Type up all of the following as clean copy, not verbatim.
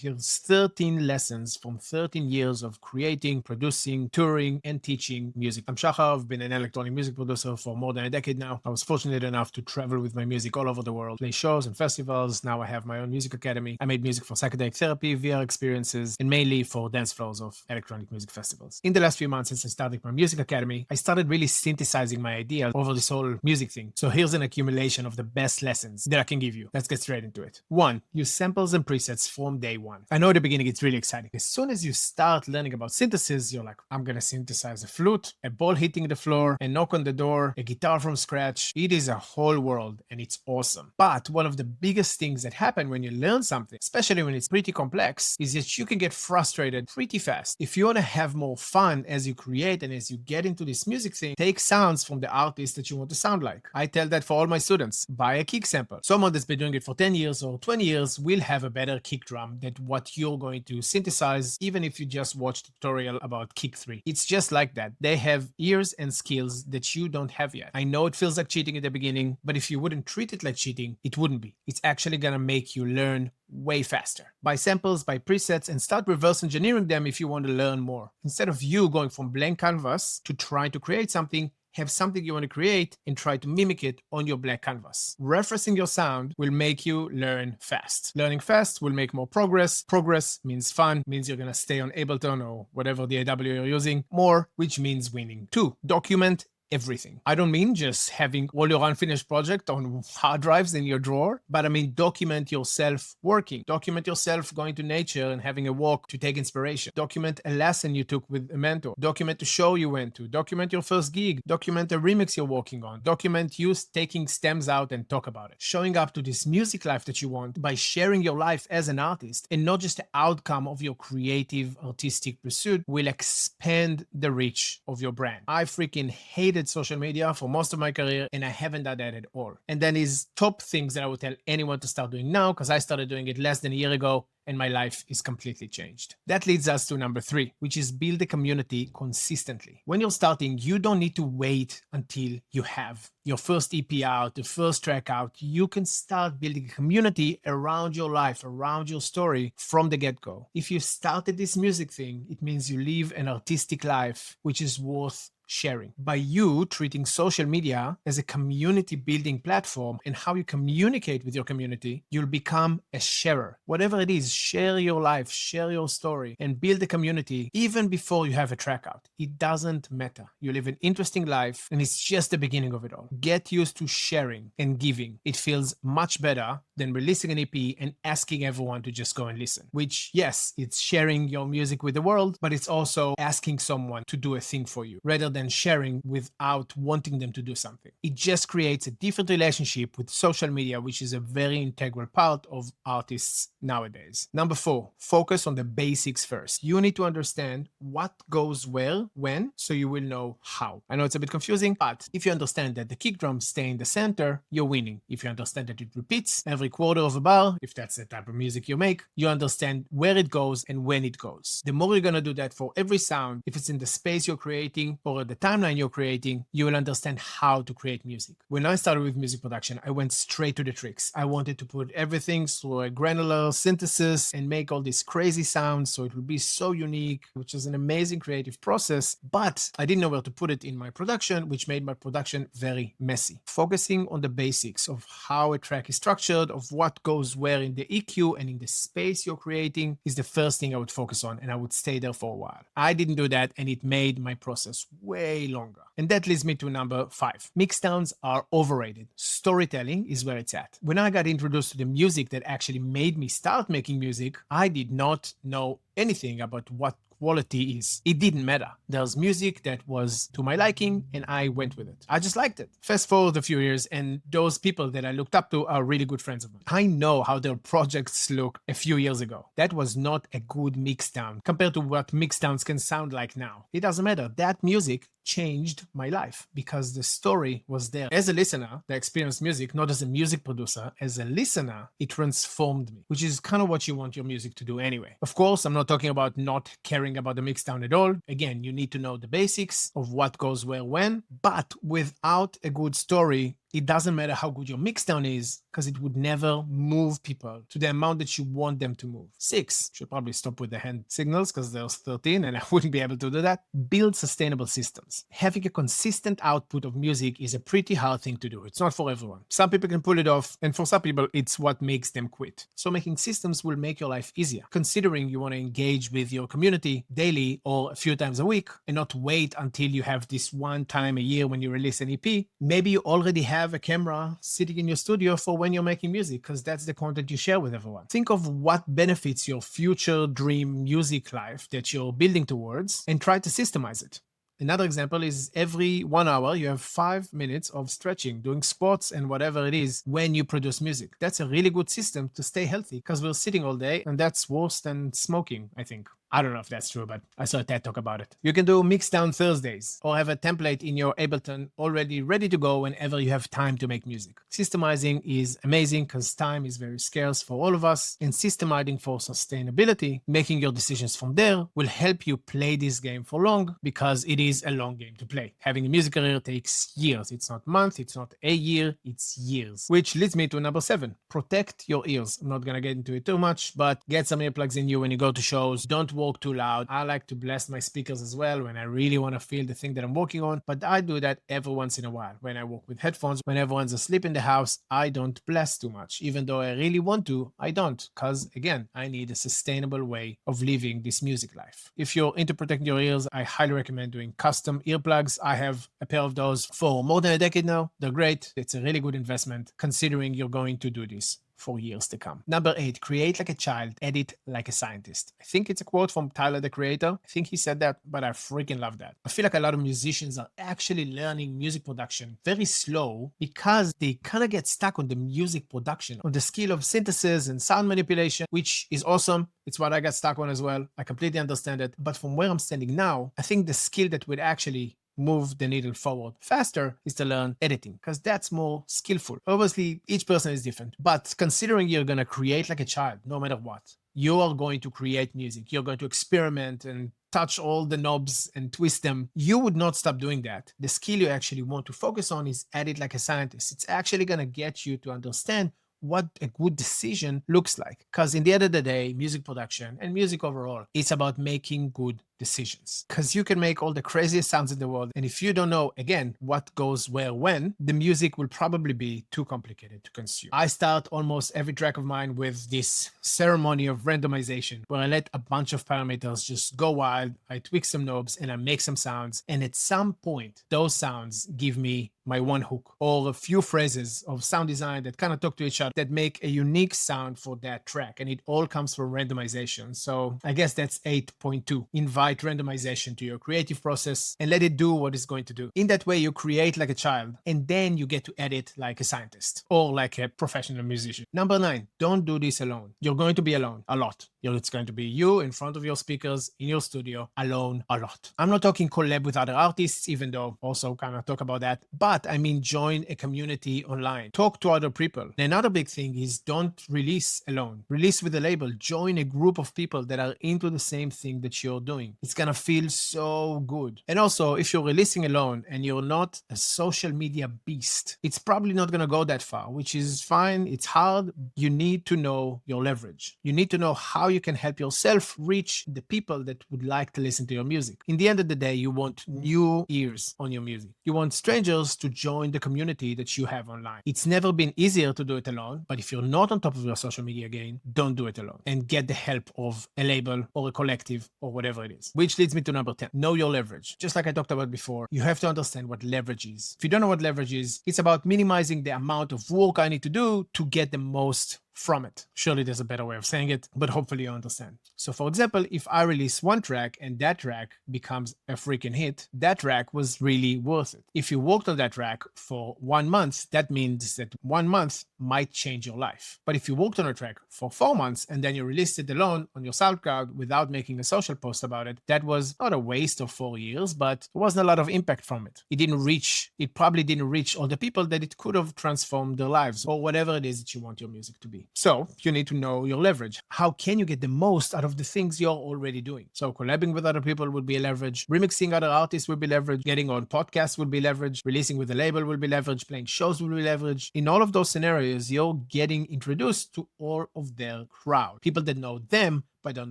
Here's 13 lessons from 13 years of creating, producing, touring, and teaching music. I'm Shachar. I've been an electronic music producer for more than a decade now. I was fortunate enough to travel with my music all over the world, play shows and festivals. Now I have my own music academy. I made music for psychedelic therapy, VR experiences, and mainly for dance floors of electronic music festivals. In the last few months since I started my music academy, I started really synthesizing my ideas over this whole music thing. So here's an accumulation of the best lessons that I can give you. Let's get straight into it. 1. Use samples and presets from day one. I know at the beginning it's really exciting. As soon as you start learning about synthesis, you're like, I'm gonna synthesize a flute, a ball hitting the floor, a knock on the door, a guitar from scratch. It is a whole world and it's awesome. But one of the biggest things that happen when you learn something, especially when it's pretty complex, is that you can get frustrated pretty fast. If you wanna have more fun as you create and as you get into this music thing, take sounds from the artist that you want to sound like. I tell that for all my students. Buy a kick sample. Someone that's been doing it for 10 years or 20 years will have a better kick drum than what you're going to synthesize, even if you just watch a tutorial about kick 3. It's just like that. They have ears and skills that you don't have yet. I know it feels like cheating at the beginning, but if you wouldn't treat it like cheating, it wouldn't be. It's actually gonna make you learn way faster. Buy samples, buy presets, and start reverse engineering them if you want to learn more. Instead of you going from blank canvas to try to create something, have something you want to create and try to mimic it on your blank canvas. Referencing your sound will make you learn fast. Learning fast will make more progress. Progress means fun, means you're going to stay on Ableton or whatever the AW you're using more, which means winning. 2. Document everything. I don't mean just having all your unfinished project on hard drives in your drawer, but I mean document yourself working. Document yourself going to nature and having a walk to take inspiration. Document a lesson you took with a mentor. Document a show you went to. Document your first gig. Document a remix you're working on. Document you taking stems out and talk about it. Showing up to this music life that you want by sharing your life as an artist and not just the outcome of your creative artistic pursuit will expand the reach of your brand. I freaking hated social media for most of my career and I haven't done that at all. And then is top things that I would tell anyone to start doing now, because I started doing it less than a year ago and my life is completely changed. That leads us to number 3, which is build a community consistently. When you're starting, you don't need to wait until you have your first EP out, the first track out. You can start building a community around your life, around your story from the get-go. If you started this music thing, it means you live an artistic life, which is worth sharing. By you treating social media as a community building platform and how you communicate with your community, you'll become a sharer. Whatever it is, share your life, share your story, and build a community even before you have a track out. It doesn't matter. You live an interesting life and it's just the beginning of it all. Get used to sharing and giving. It feels much better than releasing an EP and asking everyone to just go and listen. Which, yes, it's sharing your music with the world, but it's also asking someone to do a thing for you rather than sharing without wanting them to do something. It just creates a different relationship with social media, which is a very integral part of artists nowadays. Number 4, focus on the basics first. You need to understand what goes where, when, so you will know how. I know it's a bit confusing, but if you understand that the kick drums stay in the center, you're winning. If you understand that it repeats every quarter of a bar, if that's the type of music you make, you understand where it goes and when it goes. The more you're gonna do that for every sound, if it's in the space you're creating or the timeline you're creating, you will understand how to create music. When I started with music production, I went straight to the tricks. I wanted to put everything through a granular synthesis and make all these crazy sounds so it would be so unique, which is an amazing creative process, but I didn't know where to put it in my production, which made my production very messy. Focusing on the basics of how a track is structured, of what goes where in the EQ and in the space you're creating is the first thing I would focus on, and I would stay there for a while. I didn't do that and it made my process way longer. And that leads me to number 5. Mixdowns are overrated. Storytelling is where it's at. When I got introduced to the music that actually made me start making music, I did not know anything about what quality is. It didn't matter. There's music that was to my liking and I went with it. I just liked it. Fast forward a few years and those people that I looked up to are really good friends of mine. I know how their projects looked a few years ago. That was not a good mixdown compared to what mixdowns can sound like now. It doesn't matter. That music changed my life because the story was there. As a listener that experienced music, not as a music producer, as a listener, it transformed me, which is kind of what you want your music to do anyway. Of course, I'm not talking about not caring about the mixdown at all. Again, you need to know the basics of what goes where when, but without a good story, It doesn't matter how good your mixdown is, because it would never move people to the amount that you want them to move. 6, should probably stop with the hand signals because there's 13 and I wouldn't be able to do that. Build sustainable systems. Having a consistent output of music is a pretty hard thing to do. It's not for everyone. Some people can pull it off, and for some people, it's what makes them quit. So making systems will make your life easier, considering you want to engage with your community daily or a few times a week and not wait until you have this one time a year when you release an EP. Maybe you already have a camera sitting in your studio for when you're making music, because that's the content you share with everyone. Think of what benefits your future dream music life that you're building towards and try to systemize it. Another example is every 1 hour, you have 5 minutes of stretching, doing sports and whatever it is when you produce music. That's a really good system to stay healthy, because we're sitting all day and that's worse than smoking, I think. I don't know if that's true, but I saw a TED talk about it. You can do Mixdown Thursdays or have a template in your Ableton already ready to go whenever you have time to make music. Systemizing is amazing because time is very scarce for all of us, and systemizing for sustainability, making your decisions from there, will help you play this game for long, because it is a long game to play. Having a music career takes years. It's not months, it's not a year, it's years. Which leads me to number 7. Protect your ears. I'm not gonna get into it too much, but get some earplugs in you when you go to shows. Don't walk too loud. I like to blast my speakers as well when I really want to feel the thing that I'm working on, but I do that every once in a while. When I work with headphones, when everyone's asleep in the house, I don't blast too much. Even though I really want to, I don't, because again, I need a sustainable way of living this music life. If you're into protecting your ears, I highly recommend doing custom earplugs. I have a pair of those for more than a decade now. They're great. It's a really good investment considering you're going to do this for years to come. Number 8, create like a child, edit like a scientist. I think it's a quote from Tyler, the Creator. I think he said that, but I freaking love that. I feel like a lot of musicians are actually learning music production very slow because they kind of get stuck on the music production, on the skill of synthesis and sound manipulation, which is awesome. It's what I got stuck on as well. I completely understand it. But from where I'm standing now, I think the skill that would actually move the needle forward faster is to learn editing, because that's more skillful. Obviously, each person is different, but considering you're going to create like a child, no matter what, you are going to create music, you're going to experiment and touch all the knobs and twist them, you would not stop doing that. The skill you actually want to focus on is edit like a scientist. It's actually going to get you to understand what a good decision looks like. Because in the end of the day, music production and music overall, it's about making good decisions. Because you can make all the craziest sounds in the world, and if you don't know, again, what goes where when, the music will probably be too complicated to consume. I start almost every track of mine with this ceremony of randomization, where I let a bunch of parameters just go wild, I tweak some knobs, and I make some sounds, and at some point, those sounds give me my one hook, or a few phrases of sound design that kind of talk to each other that make a unique sound for that track, and it all comes from randomization. So I guess that's 8.2. Invite randomization to your creative process and let it do what it's going to do. In that way, you create like a child, and then you get to edit like a scientist or like a professional musician. Number 9, don't do this alone. You're going to be alone a lot. It's going to be you in front of your speakers in your studio alone a lot. I'm not talking collab with other artists, even though also kind of talk about that, but I mean join a community online. Talk to other people. And another big thing is don't release alone. Release with a label. Join a group of people that are into the same thing that you're doing. It's gonna feel so good. And also, if you're releasing alone and you're not a social media beast, it's probably not gonna go that far, which is fine. It's hard. You need to know your leverage. You need to know how you can help yourself reach the people that would like to listen to your music. In the end of the day, you want new ears on your music. You want strangers to join the community that you have online. It's never been easier to do it alone, but if you're not on top of your social media game, don't do it alone and get the help of a label or a collective or whatever it is. Which leads me to number 10, know your leverage. Just like I talked about before, you have to understand what leverage is. If you don't know what leverage is, it's about minimizing the amount of work I need to do to get the most from it. Surely there's a better way of saying it, but hopefully you understand. So for example, if I release one track and that track becomes a freaking hit, that track was really worth it. If you worked on that track for 1 month, that means that 1 month might change your life. But if you worked on a track for 4 months and then you released it alone on your SoundCloud without making a social post about it, that was not a waste of 4 years, but there wasn't a lot of impact from it. It probably didn't reach all the people that it could have transformed their lives or whatever it is that you want your music to be. So you need to know your leverage. How can you get the most out of the things you're already doing? So collabing with other people would be a leverage, remixing other artists would be leverage, getting on podcasts would be leverage, releasing with a label will be leverage, playing shows will be leverage. In all of those scenarios, you're getting introduced to all of their crowd, people that know them but don't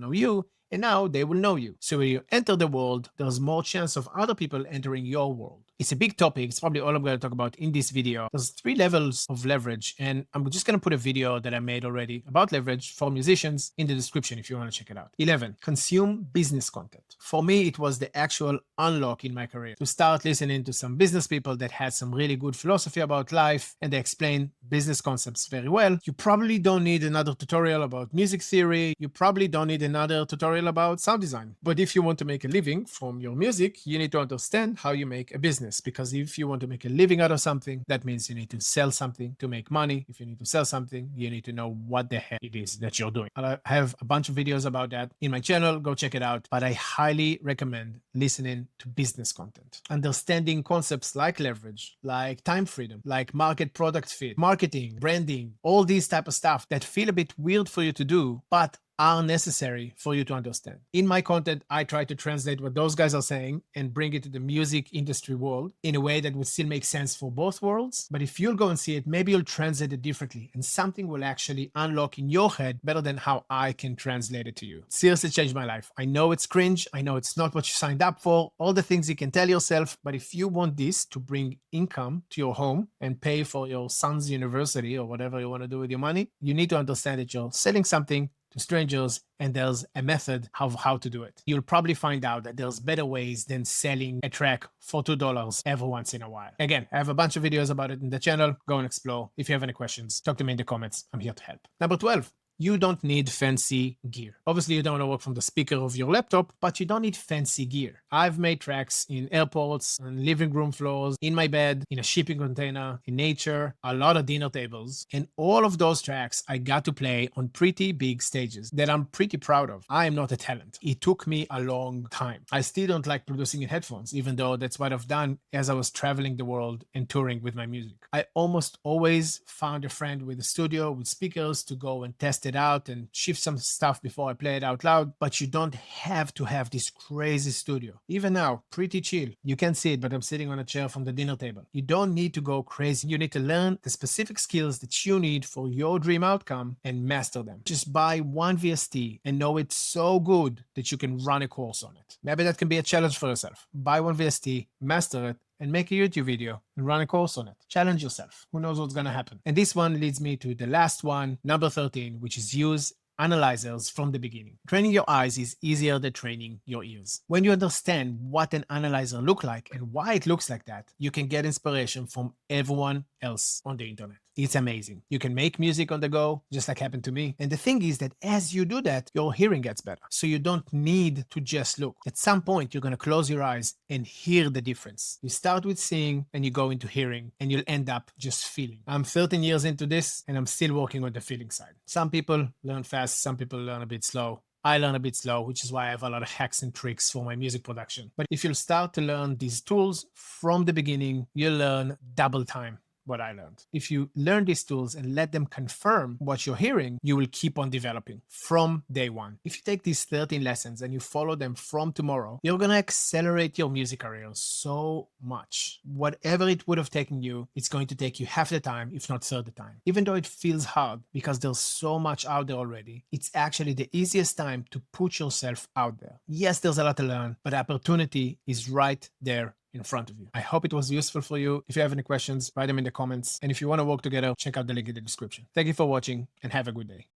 know you, and now they will know you. So when you enter the world, there's more chance of other people entering your world. It's a big topic. It's probably all I'm going to talk about in this video. There's 3 levels of leverage, and I'm just going to put a video that I made already about leverage for musicians in the description if you want to check it out. 11, consume business content. For me, it was the actual unlock in my career to start listening to some business people that had some really good philosophy about life, and they explain business concepts very well. You probably don't need another tutorial about music theory. You probably don't need another tutorial about sound design. But if you want to make a living from your music, you need to understand how you make a business. Because if you want to make a living out of something, that means you need to sell something to make money. If you need to sell something, you need to know what the heck it is that you're doing. I have a bunch of videos about that in my channel. Go check it out. But I highly recommend listening to business content. Understanding concepts like leverage, like time freedom, like market product fit, marketing, branding, all these type of stuff that feel a bit weird for you to do, but are necessary for you to understand. In my content, I try to translate what those guys are saying and bring it to the music industry world in a way that would still make sense for both worlds. But if you'll go and see it, maybe you'll translate it differently and something will actually unlock in your head better than how I can translate it to you. Seriously changed my life. I know it's cringe. I know it's not what you signed up for, all the things you can tell yourself. But if you want this to bring income to your home and pay for your son's university or whatever you want to do with your money, you need to understand that you're selling something to strangers, and there's a method of how to do it. You'll probably find out that there's better ways than selling a track for $2 every once in a while. Again, I have a bunch of videos about it in the channel. Go and explore. If you have any questions, talk to me in the comments. I'm here to help. Number 12. You don't need fancy gear. Obviously, you don't want to work from the speaker of your laptop, but you don't need fancy gear. I've made tracks in airports, on living room floors, in my bed, in a shipping container, in nature, a lot of dinner tables. And all of those tracks I got to play on pretty big stages that I'm pretty proud of. I am not a talent. It took me a long time. I still don't like producing in headphones, even though that's what I've done as I was traveling the world and touring with my music. I almost always found a friend with a studio with speakers to go and test it out and shift some stuff before I play it out loud, but you don't have to have this crazy studio. Even now, pretty chill. You can see it, but I'm sitting on a chair from the dinner table. You don't need to go crazy. You need to learn the specific skills that you need for your dream outcome and master them. Just buy one VST and know it's so good that you can run a course on it. Maybe that can be a challenge for yourself. Buy one VST, master it, and make a YouTube video and run a course on it. Challenge yourself. Who knows what's going to happen? And this one leads me to the last one, number 13, which is use analyzers from the beginning. Training your eyes is easier than training your ears. When you understand what an analyzer looks like and why it looks like that, you can get inspiration from everyone else on the internet. It's amazing. You can make music on the go, just like happened to me. And the thing is that as you do that, your hearing gets better. So you don't need to just look. At some point, you're going to close your eyes and hear the difference. You start with seeing and you go into hearing and you'll end up just feeling. I'm 13 years into this and I'm still working on the feeling side. Some people learn fast, some people learn a bit slow. I learn a bit slow, which is why I have a lot of hacks and tricks for my music production. But if you'll start to learn these tools from the beginning, you'll learn double time what I learned. If you learn these tools and let them confirm what you're hearing, you will keep on developing from day one. If you take these 13 lessons and you follow them from tomorrow, you're going to accelerate your music career so much. Whatever it would have taken you, it's going to take you half the time, if not third the time. Even though it feels hard because there's so much out there already, it's actually the easiest time to put yourself out there. Yes, there's a lot to learn, but the opportunity is right there in front of you. I hope it was useful for you. If you have any questions, write them in the comments. And if you want to work together, check out the link in the description. Thank you for watching and have a good day.